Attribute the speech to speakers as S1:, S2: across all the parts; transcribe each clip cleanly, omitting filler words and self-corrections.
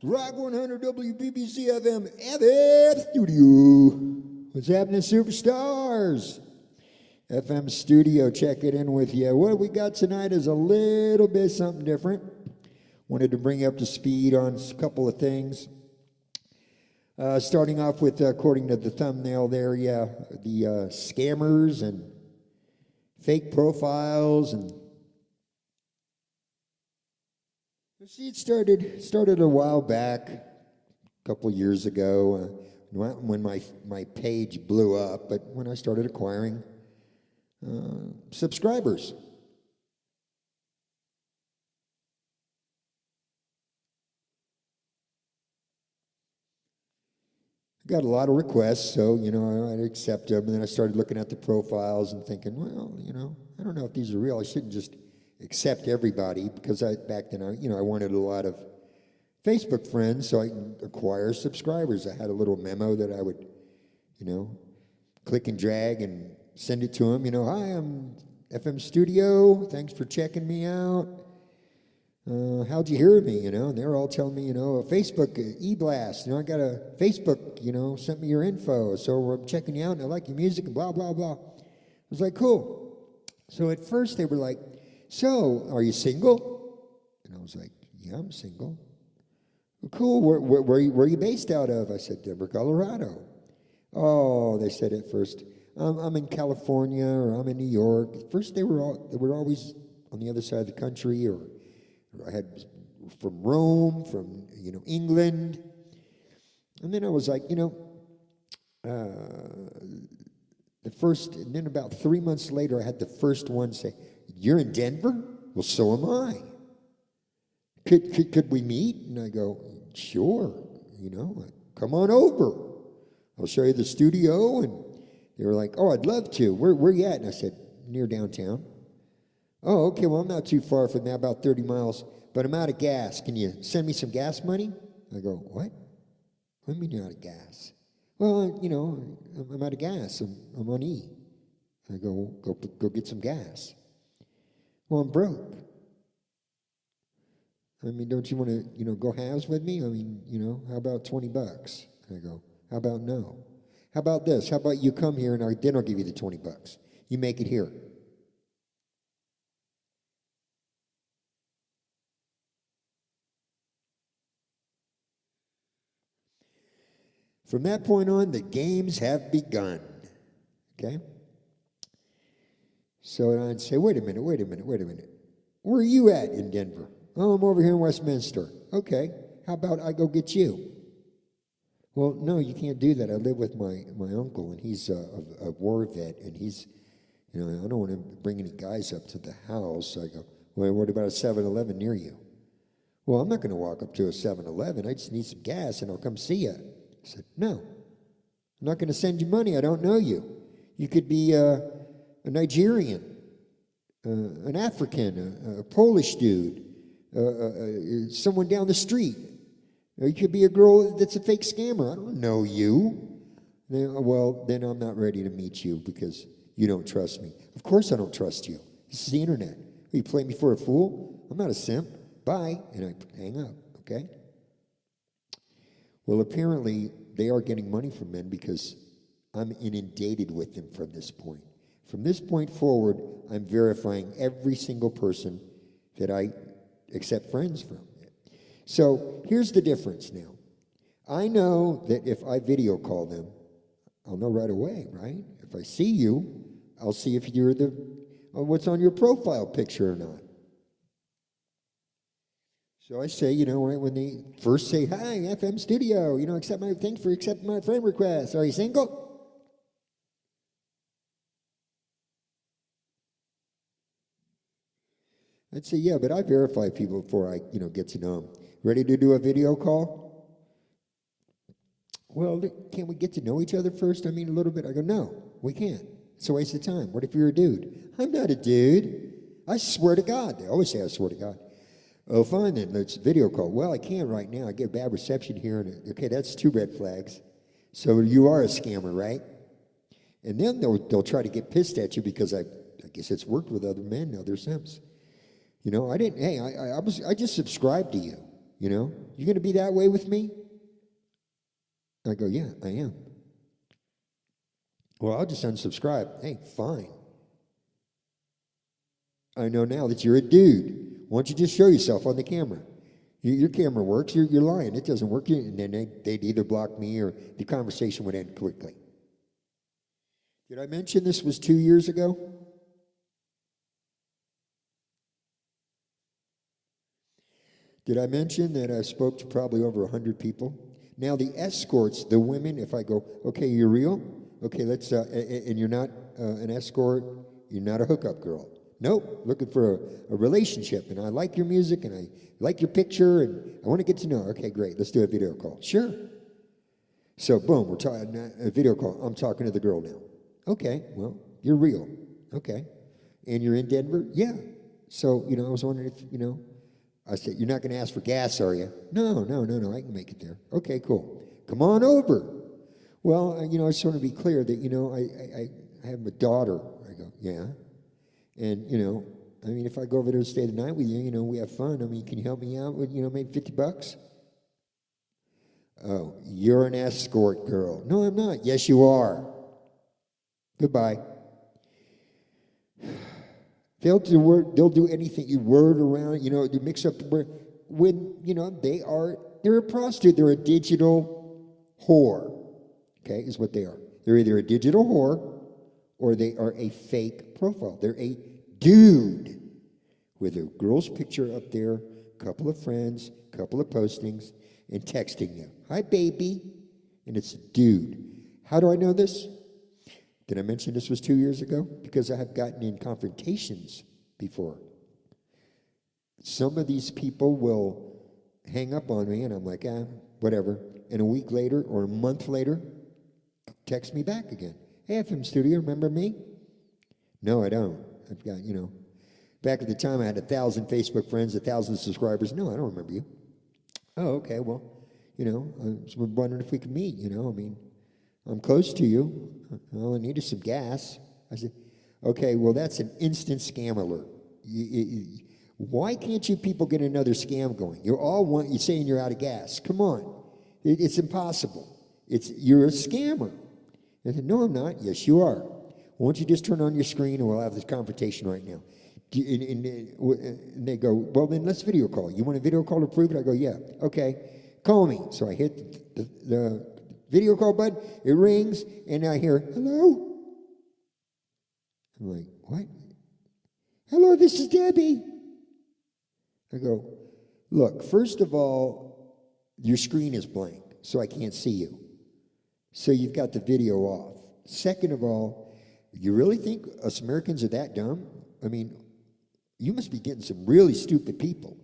S1: Rock 100 WBBC FM FM Studio. What's happening, superstars? FM Studio, check it in with you. What we got tonight is a little bit something different. Wanted to bring you up to speed on a couple of things. Starting off with, according to the thumbnail there, the scammers and fake profiles and see, it started a while back, a couple years ago, when my page blew up, but when I started acquiring subscribers. Got a lot of requests, so, I'd accept them, and then I started looking at the profiles and thinking, well, I don't know if these are real. I shouldn't just accept everybody, because back then I wanted a lot of Facebook friends so I can acquire subscribers. I had a little memo that I would, click and drag and send it to them. Hi, I'm FM Studio. Thanks for checking me out. How'd you hear of me? And they were all telling me, a Facebook e-blast. I got a Facebook, sent me your info. So I'm checking you out and I like your music and blah, blah, blah. I was like, cool. So at first they were like, so, are you single? And I was like, yeah, I'm single. Well, cool. Where are you based out of? I said, Denver, Colorado. Oh, they said at first, I'm in California or I'm in New York. At first, they were always on the other side of the country, or I had from Rome, from England. And then I was like, and then about 3 months later, I had the first one say, you're in Denver? Well, so am I. Could we meet? And I go, sure, come on over. I'll show you the studio. And they were like, oh, I'd love to. Where you at? And I said, near downtown. Oh, okay, well, I'm not too far from there, about 30 miles, but I'm out of gas. Can you send me some gas money? I go, what? What do you mean you're out of gas? Well, I'm out of gas. I'm on E. I go get some gas. Well, I'm broke. I mean, don't you want to, go halves with me? I mean, how about $20? I go, how about no? How about this? How about you come here and then I'll give you the $20. You make it here. From that point on, the games have begun. Okay? So I'd say, wait a minute. Where are you at in Denver? Oh, I'm over here in Westminster. Okay, how about I go get you? Well, no, you can't do that. I live with my uncle, and he's a war vet, and he's, I don't want to bring any guys up to the house. So I go, well, what about a 7-Eleven near you? Well, I'm not going to walk up to a 7-Eleven. I just need some gas, and I'll come see you. I said, no, I'm not going to send you money. I don't know you. You could be a Nigerian, an African, a Polish dude, someone down the street. Or you could be a girl that's a fake scammer. I don't know you. Well, then I'm not ready to meet you because you don't trust me. Of course I don't trust you. This is the internet. You play me for a fool? I'm not a simp. Bye. And I hang up, okay? Well, apparently they are getting money from men because I'm inundated with them from this point. From this point forward, I'm verifying every single person that I accept friends from. So here's the difference now. I know that if I video call them, I'll know right away, right? If I see you, I'll see if you're what's on your profile picture or not. So I say, right when they first say, hi, FM Studio, thanks for accepting my friend request. Are you single? I'd say, yeah, but I verify people before I, get to know them. Ready to do a video call? Well, can't we get to know each other first? I mean, a little bit. I go, no, we can't. It's a waste of time. What if you're a dude? I'm not a dude. I swear to God. They always say I swear to God. Oh, fine then. Let's video call. Well, I can't right now. I get bad reception here. And okay, that's 2 red flags. So you are a scammer, right? And then they'll try to get pissed at you because I guess it's worked with other men, other simps. I didn't. Hey, I just subscribed to you. You know, you going to be that way with me? I go, yeah, I am. Well, I'll just unsubscribe. Hey, fine. I know now that you're a dude. Why don't you just show yourself on the camera? Your camera works. You're lying. It doesn't work. And then they'd either block me or the conversation would end quickly. Did I mention this was 2 years ago? Did I mention that I spoke to probably over 100 people? Now the escorts, the women, if I go, okay, you're real? Okay, let's, and you're not an escort, you're not a hookup girl. Nope, looking for a relationship, and I like your music, and I like your picture, and I want to get to know. Okay, great, let's do a video call. Sure. So boom, we're talking a video call. I'm talking to the girl now. Okay, well, you're real. Okay, and you're in Denver? Yeah. So I was wondering if I said, you're not going to ask for gas, are you? No, I can make it there. Okay, cool. Come on over. Well, I just want to be clear that, I have a daughter. I go, yeah. And, if I go over there to stay the night with you, we have fun. Can you help me out with, maybe $50? Oh, you're an escort girl. No, I'm not. Yes, you are. Goodbye. They'll do anything. You word around, you mix up the word. When, they're a prostitute. They're a digital whore. Okay, is what they are. They're either a digital whore or they are a fake profile. They're a dude with a girl's picture up there, couple of friends, couple of postings, and texting you. Hi, baby. And it's a dude. How do I know this? Did I mention this was 2 years ago? Because I have gotten in confrontations before. Some of these people will hang up on me, and I'm like, whatever. And a week later or a month later, text me back again. Hey, FM Studio, remember me? No, I don't. I've got, back at the time I had 1,000 Facebook friends, 1,000 subscribers. No, I don't remember you. Oh, okay, well, I was wondering if we could meet, I'm close to you. All I need is some gas. I said, okay, well, that's an instant scam alert. Why can't you people get another scam going? You're saying you're out of gas. Come on. It's impossible. You're a scammer. I said, no, I'm not. Yes, you are. Why don't you just turn on your screen and we'll have this confrontation right now. And they go, well, then let's video call. You want a video call to prove it? I go, yeah. Okay, call me. So I hit the video call button. It rings, and I hear, hello? I'm like, what? Hello, this is Debbie. I go, look, first of all, your screen is blank, so I can't see you. So you've got the video off. Second of all, you really think us Americans are that dumb? You must be getting some really stupid people.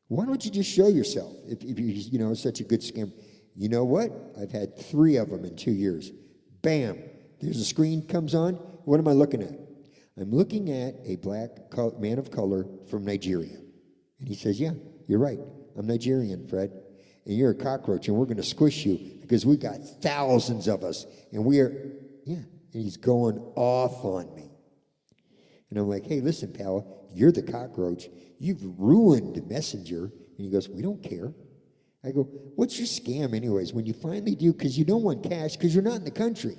S1: Why don't you just show yourself if you're such a good scam? You know what? I've had 3 of them in 2 years. Bam! There's a screen comes on. What am I looking at? I'm looking at a black man of color from Nigeria. And he says, yeah, you're right. I'm Nigerian, Fred. And you're a cockroach, and we're going to squish you because we've got thousands of us. And and he's going off on me. And I'm like, hey, listen, pal, you're the cockroach. You've ruined Messenger. And he goes, we don't care. I go, what's your scam anyways when you finally do? Because you don't want cash because you're not in the country.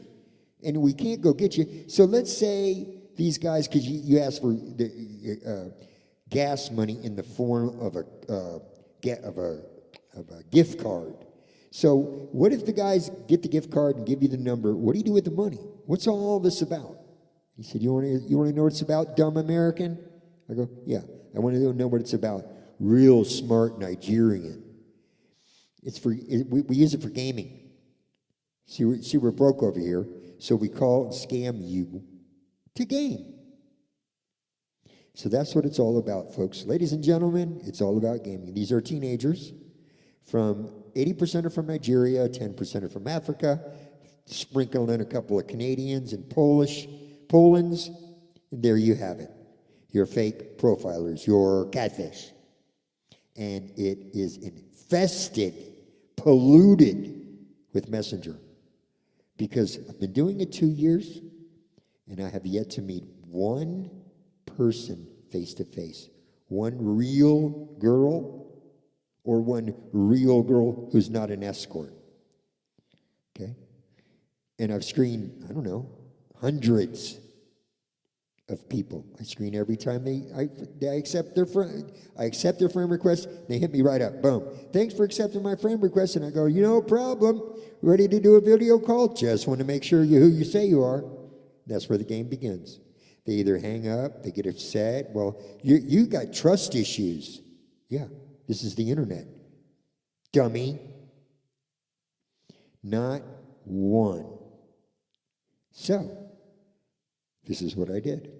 S1: And we can't go get you. So let's say these guys, because you asked for the gas money in the form of a gift card. So what if the guys get the gift card and give you the number? What do you do with the money? What's all this about? He said, you want to know what it's about, dumb American? I go, yeah, I want to know what it's about. Real smart Nigerian. We use it for gaming. See, we're broke over here, so we call and scam you to game. So that's what it's all about, folks. Ladies and gentlemen, it's all about gaming. These are teenagers. From 80% are from Nigeria, 10% are from Africa, sprinkle in a couple of Canadians and Poland's, and there you have it. Your fake profilers, your catfish. And it is infested, polluted with Messenger. Because I've been doing it 2 years, and I have yet to meet one person face to face. One real girl or one real girl who's not an escort. Okay? And I've screened, I don't know, hundreds of people. I screen every time they accept their friend. I accept their friend request. They hit me right up. Boom. Thanks for accepting my friend request. And I go, no problem. Ready to do a video call? Just want to make sure you're who you say you are. That's where the game begins. They either hang up, they get upset. Well, you got trust issues. Yeah, this is the internet. Dummy. Not one. So, this is what I did.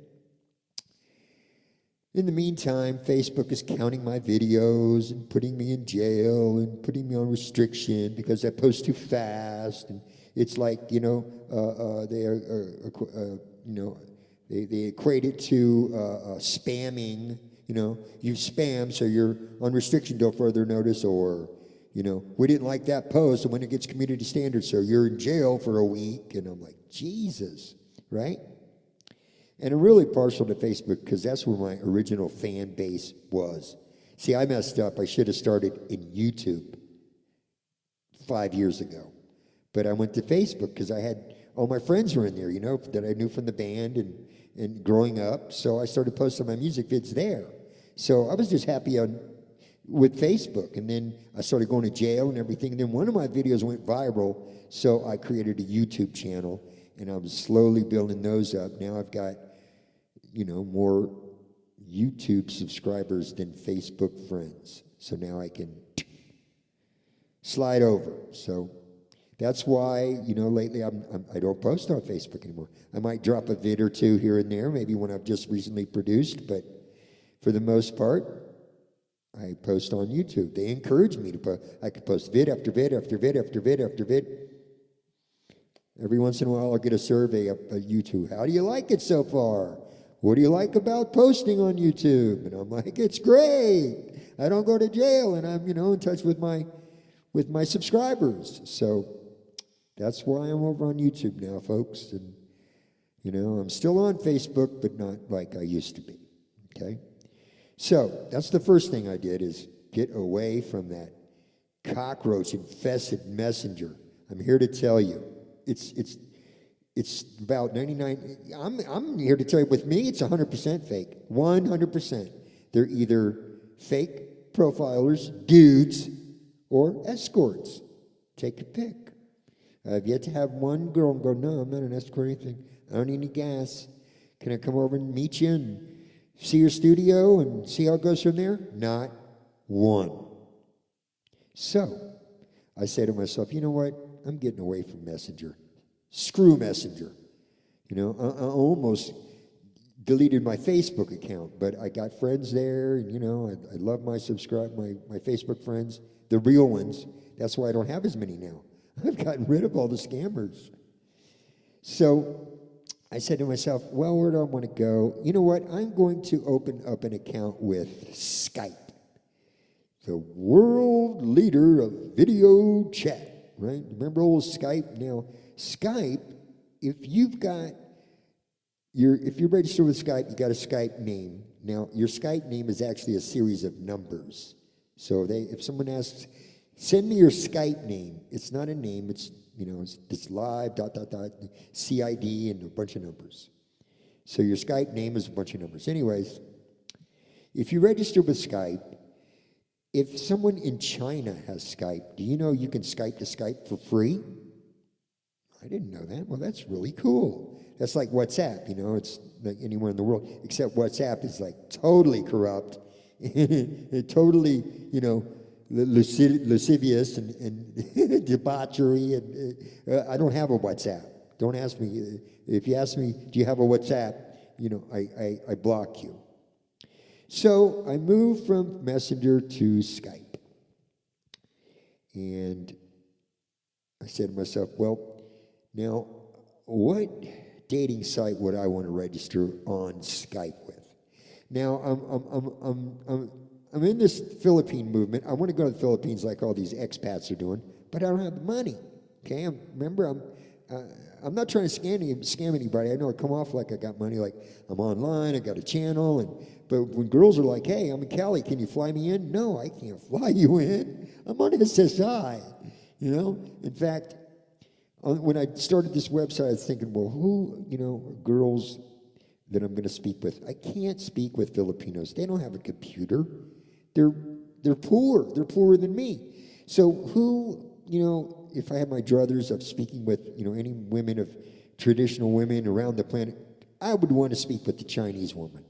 S1: In the meantime, Facebook is counting my videos and putting me in jail and putting me on restriction because I post too fast. And it's like, they equate it to spamming. You spam, so you're on restriction till further notice, or, we didn't like that post, and when it gets community standards, so you're in jail for a week. And I'm like, Jesus, right? And I'm really partial to Facebook because that's where my original fan base was. See, I messed up. I should have started in YouTube 5 years ago. But I went to Facebook because I had all my friends were in there, that I knew from the band and growing up. So I started posting my music vids there. So I was just happy with Facebook. And then I started going to jail and everything. And then one of my videos went viral. So I created a YouTube channel. And I'm slowly building those up. Now I've got more YouTube subscribers than Facebook friends. So now I can slide over. So that's why, lately I don't post on Facebook anymore. I might drop a vid or two here and there, maybe one I've just recently produced, but for the most part, I post on YouTube. They encourage me to post. I could post vid after vid after vid after vid after vid. Every once in a while I'll get a survey up at YouTube. How do you like it so far? What do you like about posting on YouTube? And I'm like, it's great. I don't go to jail, and I'm, in touch with my subscribers. So that's why I'm over on YouTube now, folks. And, I'm still on Facebook, but not like I used to be. Okay? So that's the first thing I did, is get away from that cockroach-infested messenger. I'm here to tell you, it's about 99. I'm here to tell you, with me, it's 100% fake. 100%. They're either fake profilers, dudes, or escorts. Take your pick. I've yet to have one girl go, no, I'm not an escort or anything. I don't need any gas. Can I come over and meet you and see your studio and see how it goes from there? Not one. So I say to myself, you know what? I'm getting away from Messenger. Screw Messenger. I almost deleted my Facebook account, but I got friends there, and I love my Facebook friends, the real ones. That's why I don't have as many now. I've gotten rid of all the scammers. So I said to myself, well, where do I want to go? You know what? I'm going to open up an account with Skype, the world leader of video chat, right? Remember old Skype? Now, Skype, if you're registered with Skype, you got a Skype name. Now, your Skype name is actually a series of numbers. So if someone asks, send me your Skype name, it's not a name, it's live, ... CID, and a bunch of numbers. So your Skype name is a bunch of numbers. Anyways, if you register with Skype, if someone in China has Skype, do you know you can Skype to Skype for free? I didn't know that. Well, that's really cool. That's like WhatsApp, it's like anywhere in the world, except WhatsApp is like totally corrupt, totally, lascivious and debauchery. And I don't have a WhatsApp. Don't ask me. If you ask me, do you have a WhatsApp? I block you. So I moved from Messenger to Skype. And I said to myself, well, now, what dating site would I want to register on Skype with? Now, I'm in this Philippine movement. I want to go to the Philippines like all these expats are doing, but I don't have the money. Okay, I'm not trying to scam anybody. I know I come off like I got money, like I'm online, I got a channel, But when girls are like, hey, I'm in Cali, can you fly me in? No, I can't fly you in. I'm on SSI, you know? In fact, when I started this website, I was thinking, well, who, girls that I'm going to speak with? I can't speak with Filipinos. They don't have a computer. They're poor. They're poorer than me. So who, if I had my druthers of speaking with, any women of traditional women around the planet, I would want to speak with the Chinese woman.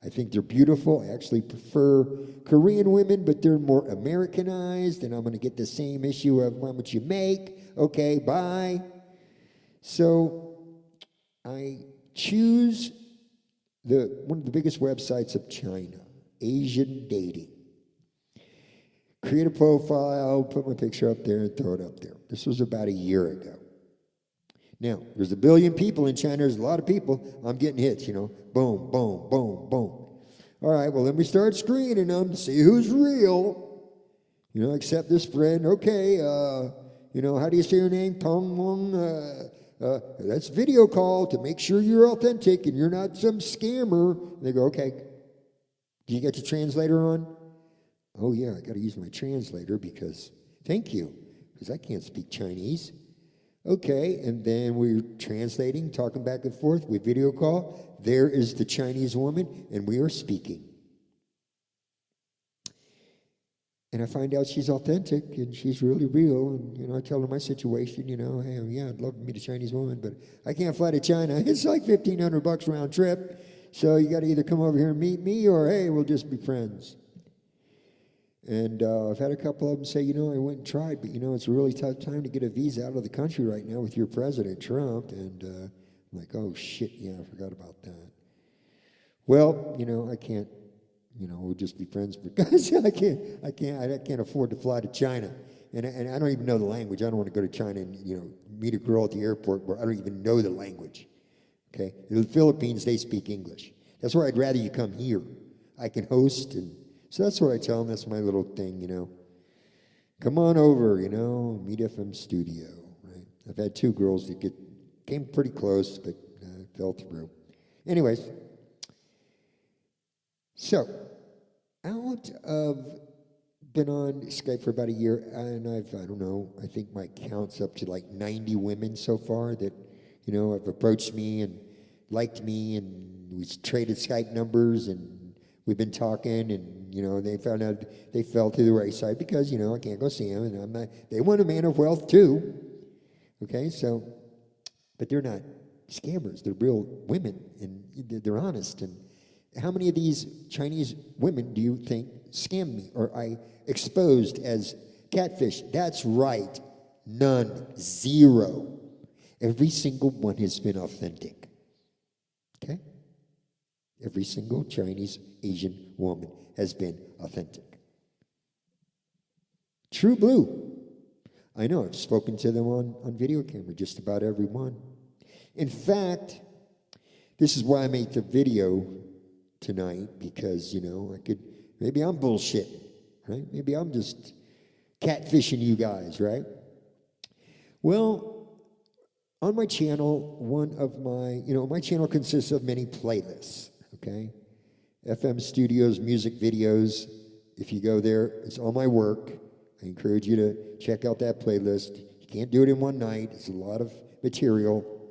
S1: I think they're beautiful. I actually prefer Korean women, but they're more Americanized, and I'm going to get the same issue of how much you make. Okay, bye. So I choose one of the biggest websites of China, Asian Dating. Create a profile, put my picture up there, and throw it up there. This was about a year ago. Now, there's 1 billion people in China. There's a lot of people. I'm getting hits, Boom, boom, boom, boom. All right, well, let me start screening them to see who's real. Accept this friend. Okay, how do you say your name? Tong Wong. That's video call to make sure you're authentic and you're not some scammer. And they go, okay. Do you get your translator on? Oh, yeah, I got to use my translator because, thank you, because I can't speak Chinese. Okay, and then we're translating, talking back and forth. We video call. There is the Chinese woman, and we are speaking. And I find out she's authentic, and she's really real. And, I tell her my situation, hey, yeah, I'd love to meet a Chinese woman, but I can't fly to China. It's like $1,500 round trip. So you got to either come over here and meet me, or, hey, we'll just be friends. And I've had a couple of them say, I went and tried, but, it's a really tough time to get a visa out of the country right now with your President Trump. And I'm like, oh, shit, yeah, I forgot about that. Well, I can't, we'll just be friends because I can't afford to fly to China. And I don't even know the language. I don't want to go to China and, meet a girl at the airport where I don't even know the language. Okay? In the Philippines, they speak English. That's where I'd rather you come here. I can host and... So that's what I tell them. That's my little thing, Come on over, meet FM studio, right? I've had 2 girls that came pretty close, but fell through. Anyways, so been on Skype for about a year, and I think my count's up to like 90 women so far that, have approached me and liked me, and we traded Skype numbers, and we've been talking, and they found out they fell through the wayside because I can't go see them, and I'm not. They want a man of wealth too. Okay, so, but they're not scammers. They're real women, and they're honest. And how many of these Chinese women do you think scammed me or I exposed as catfish? That's right, none, 0. Every single one has been authentic. Okay. Every single Chinese Asian woman has been authentic. True blue. I know, I've spoken to them on video camera, just about every one. In fact, this is why I made the video tonight, because, maybe I'm bullshit, right? Maybe I'm just catfishing you guys, right? Well, on my channel, my channel consists of many playlists, okay? FM Studios, music videos. If you go there, it's all my work. I encourage you to check out that playlist. You can't do it in one night. It's a lot of material.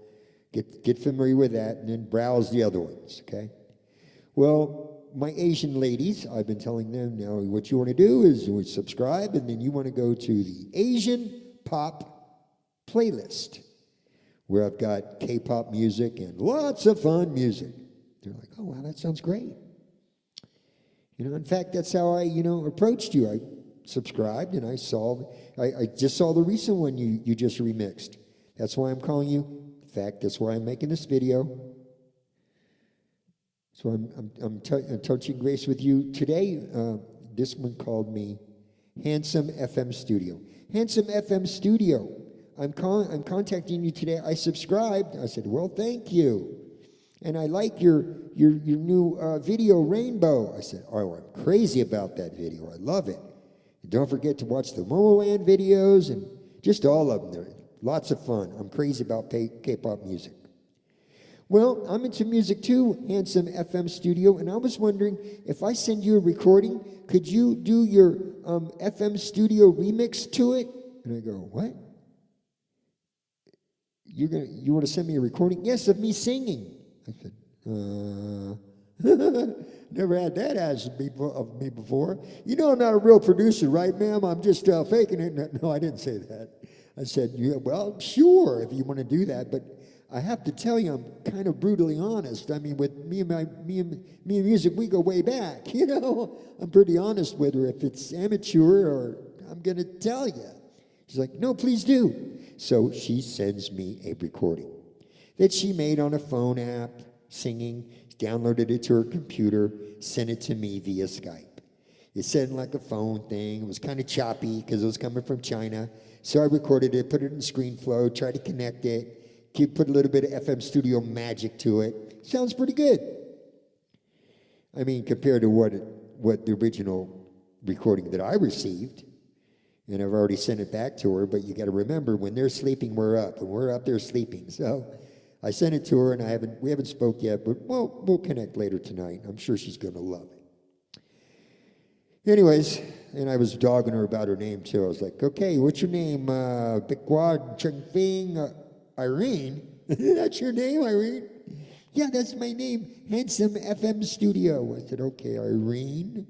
S1: Get familiar with that, and then browse the other ones, okay? Well, my Asian ladies, I've been telling them now what you want to do is you subscribe, and then you want to go to the Asian Pop playlist, where I've got K-pop music and lots of fun music. They're like, oh, wow, that sounds great. In fact, that's how I, approached you. I subscribed, and I just saw the recent one you just remixed. That's why I'm calling you. In fact, that's why I'm making this video. So I'm touching base with you today. This one called me Handsome FM Studio. Handsome FM Studio. I'm contacting you today. I subscribed. I said, well, thank you. And I like your new video, Rainbow. I said, oh, I'm crazy about that video. I love it. And don't forget to watch the Momoland videos and just all of them. They're lots of fun. I'm crazy about K-pop music. Well, I'm into music too, Handsome FM Studio, and I was wondering if I send you a recording, could you do your FM Studio remix to it? And I go, what? You want to send me a recording? Yes, of me singing. I said, never had that asked of me before. You know I'm not a real producer, right, ma'am? I'm just faking it. No, I didn't say that. I said, yeah, well, sure, if you want to do that, but I have to tell you, I'm kind of brutally honest. I mean, with me and music, we go way back. You know, I'm pretty honest with her. If it's amateur, or I'm gonna tell you. She's like, no, please do. So she sends me a recording that she made on a phone app, singing, downloaded it to her computer, sent it to me via Skype. It sounded like a phone thing. It was kind of choppy because it was coming from China. So I recorded it, put it in ScreenFlow, tried to connect it, put a little bit of FM Studio magic to it. Sounds pretty good. I mean, compared to what the original recording that I received, and I've already sent it back to her, but you got to remember, when they're sleeping, we're up, and we're up there sleeping. So I sent it to her, and we haven't spoke yet, but we'll connect later tonight. I'm sure she's going to love it. Anyways, and I was dogging her about her name too. I was like, okay, what's your name? Bickwad Chengfing Irene? That's your name, Irene? Yeah, that's my name. Handsome FM Studio. I said, okay, Irene.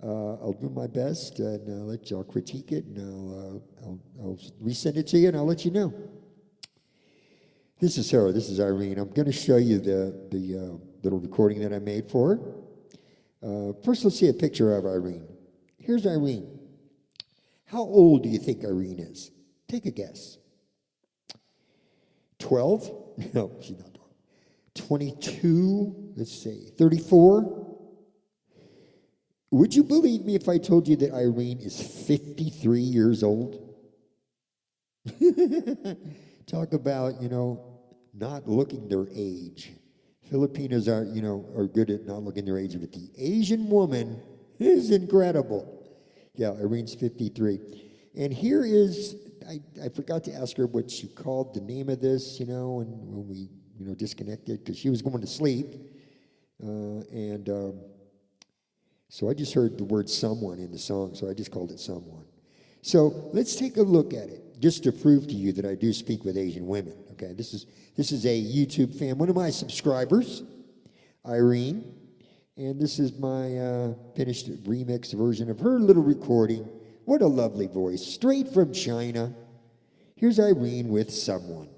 S1: I'll do my best, and I'll critique it, and I'll resend it to you, and I'll let you know. This is Sarah. This is Irene. I'm going to show you the little recording that I made for her. First, let's see a picture of Irene. Here's Irene. How old do you think Irene is? Take a guess. 12? No, she's not 12. 22? Let's see. 34? Would you believe me if I told you that Irene is 53 years old? Talk about, not looking their age. Filipinos are good at not looking their age, but the Asian woman is incredible. Yeah, Irene's 53. And here is, I forgot to ask her what she called the name of this, and when we, disconnected, because she was going to sleep. So I just heard the word someone in the song, so I just called it someone. So let's take a look at it, just to prove to you that I do speak with Asian women. Okay, this is a YouTube fan, one of my subscribers, Irene, and this is my finished remix version of her little recording. What a lovely voice, straight from China. Here's Irene with Someone.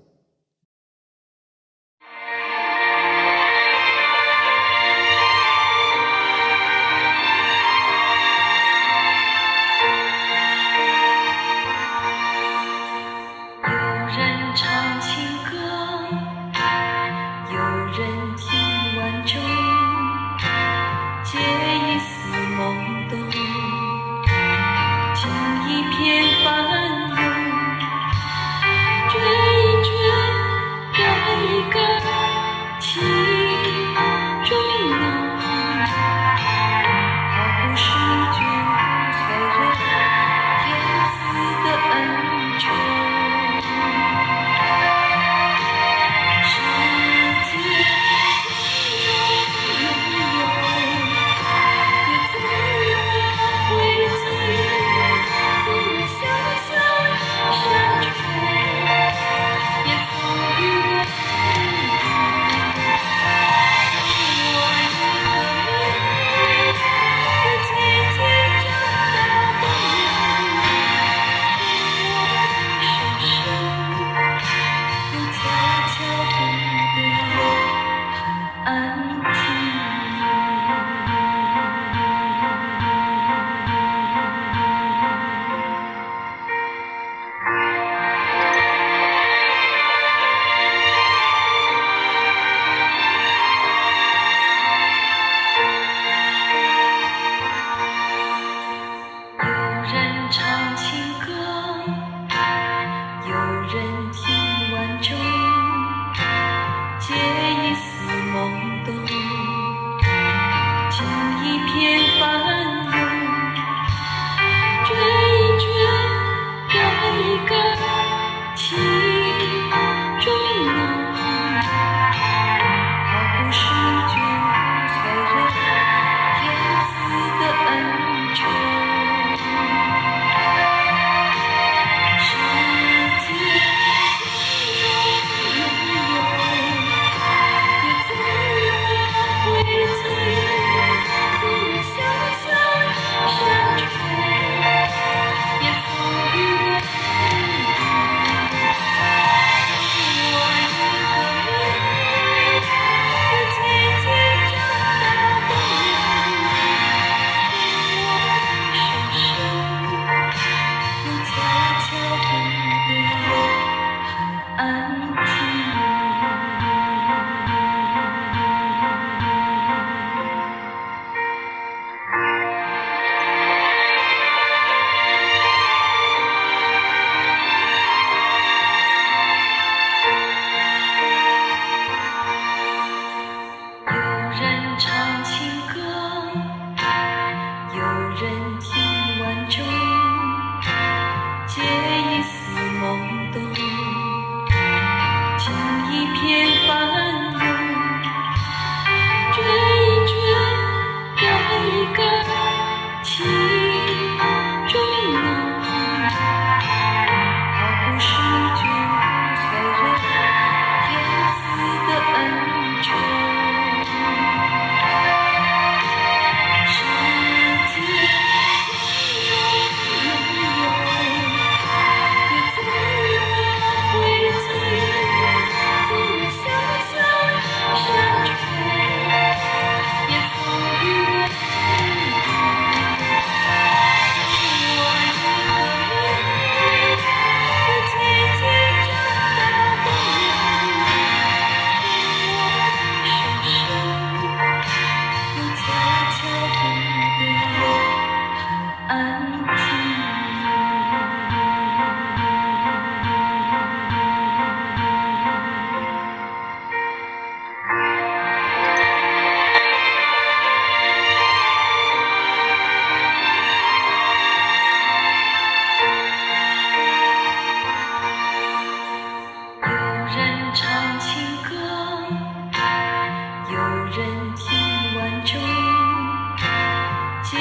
S2: 借一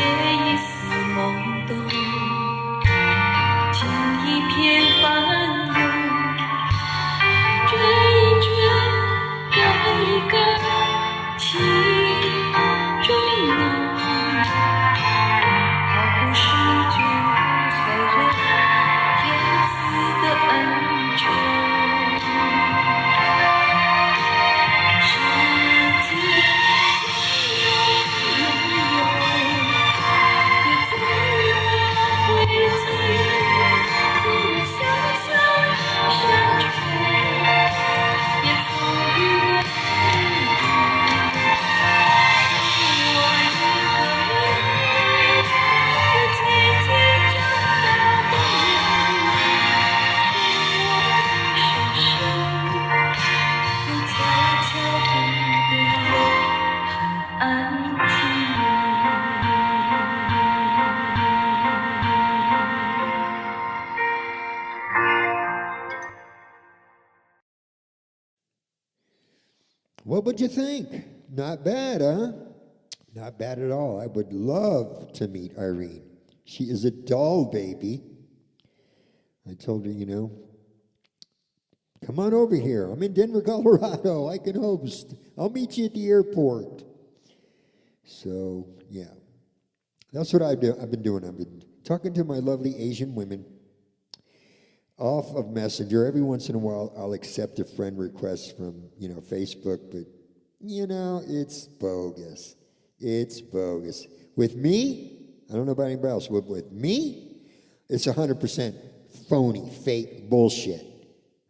S2: 丝懵懂，情一片翻涌，追一追，改一改，情中浓。好故事绝不错认，天赐的恩宠。
S1: What would you think? Not bad, huh? Not bad at all. I would love to meet Irene. She is a doll baby. I told her, come on over here. I'm in Denver, Colorado. I can host. I'll meet you at the airport. So, yeah. That's what I've been doing. I've been talking to my lovely Asian women off of Messenger. Every once in a while, I'll accept a friend request from, Facebook, but, it's bogus. It's bogus. With me, I don't know about anybody else, but with me, it's 100% phony, fake bullshit.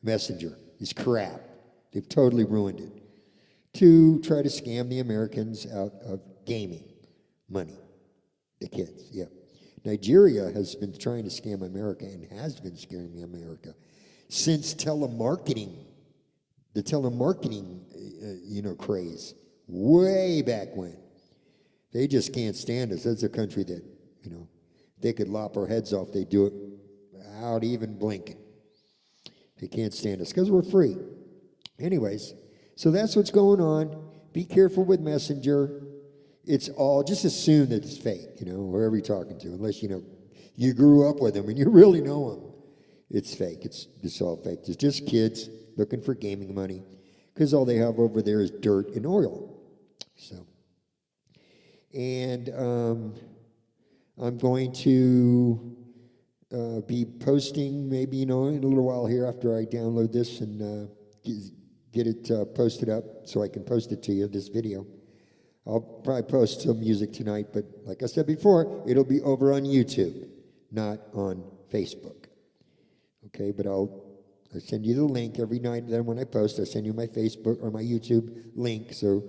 S1: Messenger is crap. They've totally ruined it to try to scam the Americans out of gaming money. The kids, yeah. Nigeria has been trying to scam America and has been scamming America since telemarketing, the telemarketing, craze, way back when. They just can't stand us. That's a country that, they could lop our heads off. They do it without even blinking. They can't stand us because we're free. Anyways, so that's what's going on. Be careful with Messenger. It's all, just assume that it's fake, whoever you're talking to, unless, you grew up with them and you really know them. It's fake. It's all fake. It's just kids looking for gaming money because all they have over there is dirt and oil. So, and I'm going to be posting maybe, in a little while here after I download this and get it posted up so I can post it to you, this video. I'll probably post some music tonight, but like I said before, it'll be over on YouTube, not on Facebook. Okay, but I'll send you the link every night. Then when I post, I send you my Facebook or my YouTube link. So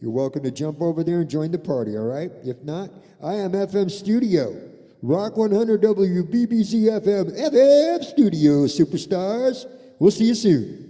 S1: you're welcome to jump over there and join the party, all right? If not, I am FM Studio, Rock 100 WBBZ FM Studio superstars. We'll see you soon.